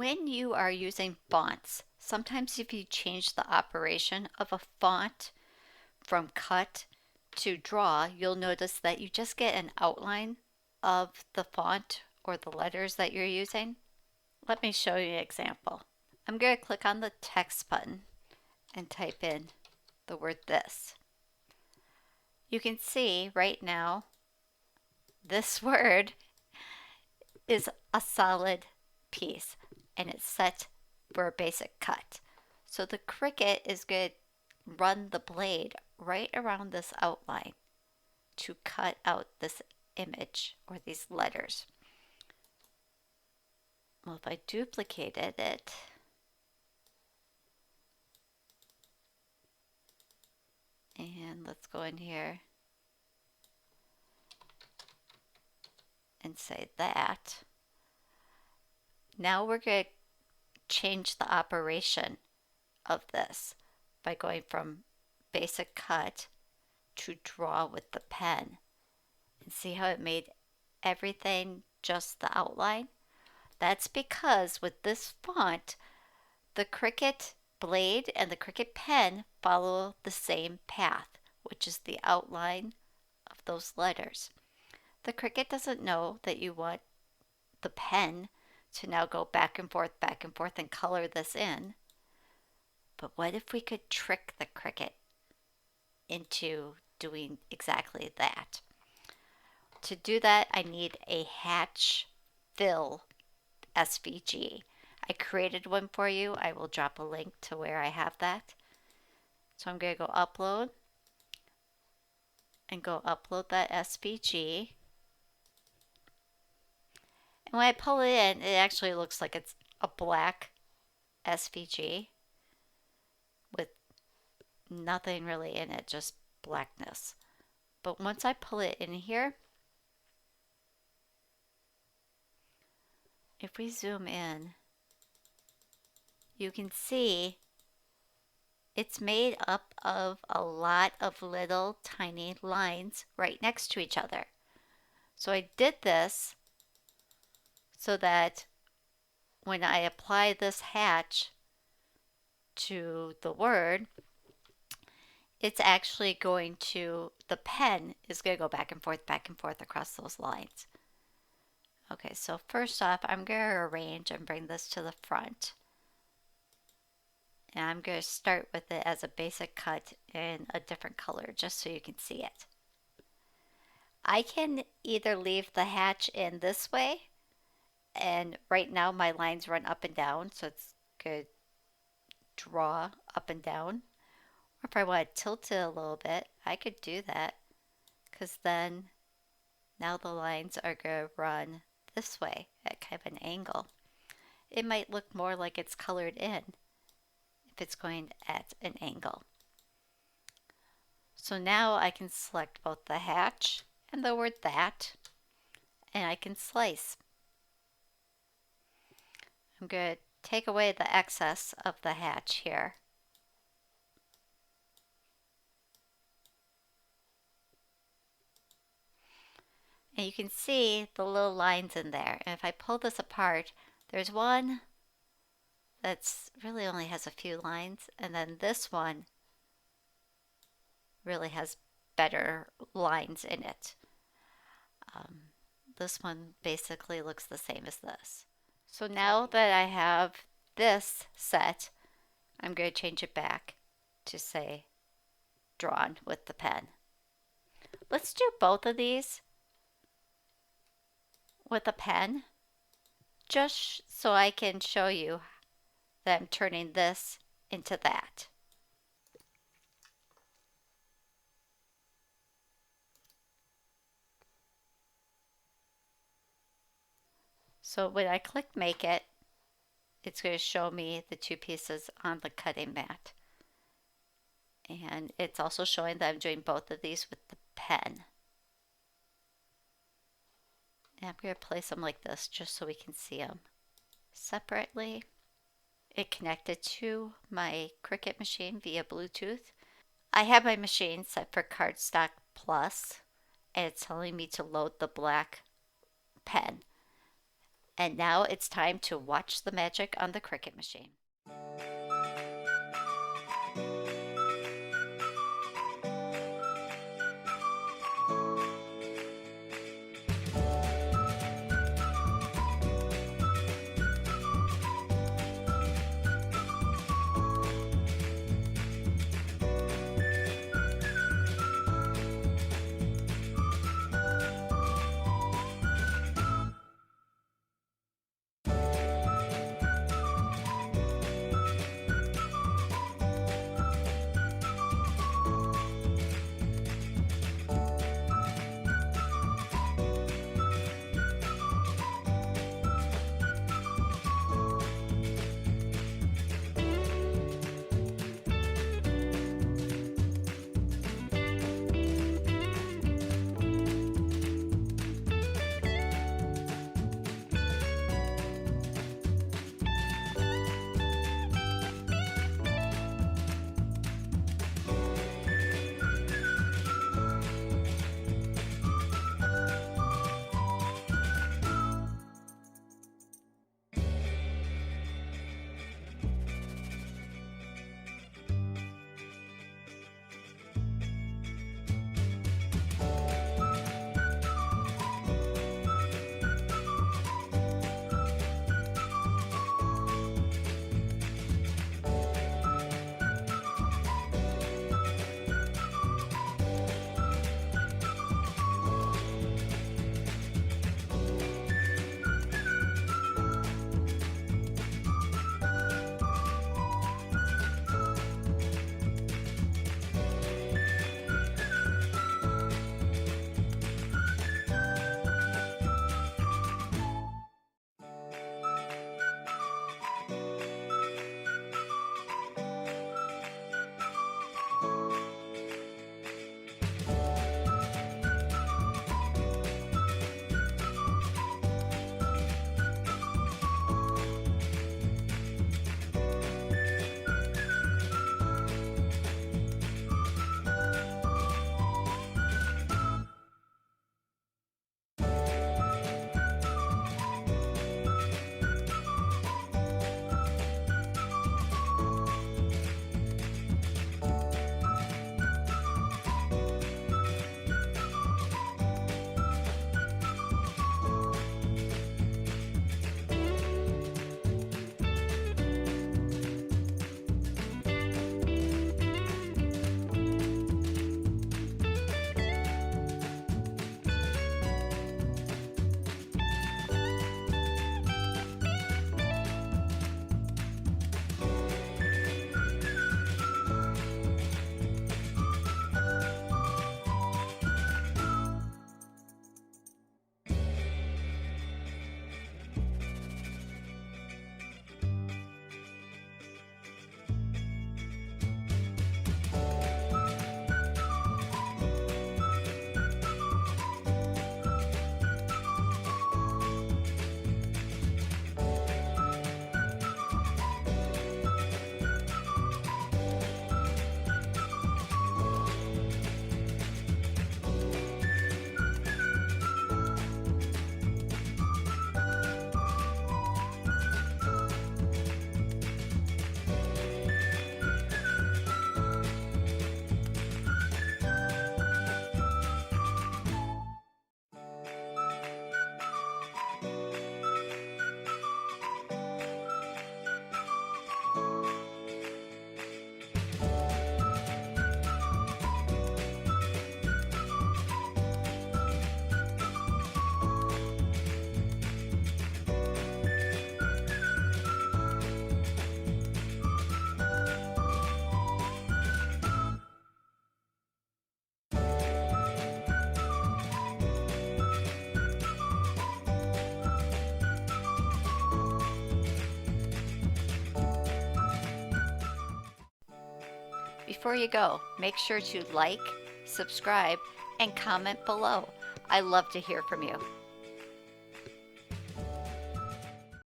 When you are using fonts, sometimes if you change the operation of a font from cut to draw, you'll notice that you just get an outline of the font or the letters that you're using. Let me show you an example. I'm going to click on the text button and type in the word this. You can see right now this word is a solid piece and it's set for a basic cut. So the Cricut is going to run the blade right around this outline to cut out this image or these letters. Well, if I duplicated it, and let's go in here and say that. Now we're going to change the operation of this by going from basic cut to draw with the pen. And see how it made everything just the outline? That's because with this font, the Cricut blade and the Cricut pen follow the same path, which is the outline of those letters. The Cricut doesn't know that you want the pen to now go back and forth, and color this in. But what if we could trick the Cricut into doing exactly that? To do that, I need a hatch fill SVG. I created one for you. I will drop a link to where I have that. So I'm going to go upload and go upload that SVG. And when I pull it in, it actually looks like it's a black SVG with nothing really in it, just blackness. But once I pull it in here, if we zoom in, you can see it's made up of a lot of little tiny lines right next to each other. So I did this so that when I apply this hatch to the word, it's actually going to, the pen is going to go back and forth across those lines. Okay, so first off, I'm going to arrange and bring this to the front. And I'm going to start with it as a basic cut in a different color just so you can see it. I can either leave the hatch in this way, and right now my lines run up and down, so it's good draw up and down. Or if I want to tilt it a little bit, I could do that, because then now the lines are going to run this way at kind of an angle. It might look more like it's colored in if it's going at an angle. So now I can select both the hatch and the word that, and I can slice. I'm going to take away the excess of the hatch here. And you can see the little lines in there. And if I pull this apart, there's one that's really only has a few lines, and then this one really has better lines in it. This one basically looks the same as this. So now that I have this set, I'm going to change it back to say drawn with the pen. Let's do both of these with a pen, just so I can show you that I'm turning this into that. So when I click make it, it's going to show me the two pieces on the cutting mat. And it's also showing that I'm doing both of these with the pen. And I'm going to place them like this just so we can see them separately. It connected to my Cricut machine via Bluetooth. I have my machine set for Cardstock Plus, and it's telling me to load the black pen. And now it's time to watch the magic on the Cricut machine. Before you go, make sure to like, subscribe, and comment below. I love to hear from you.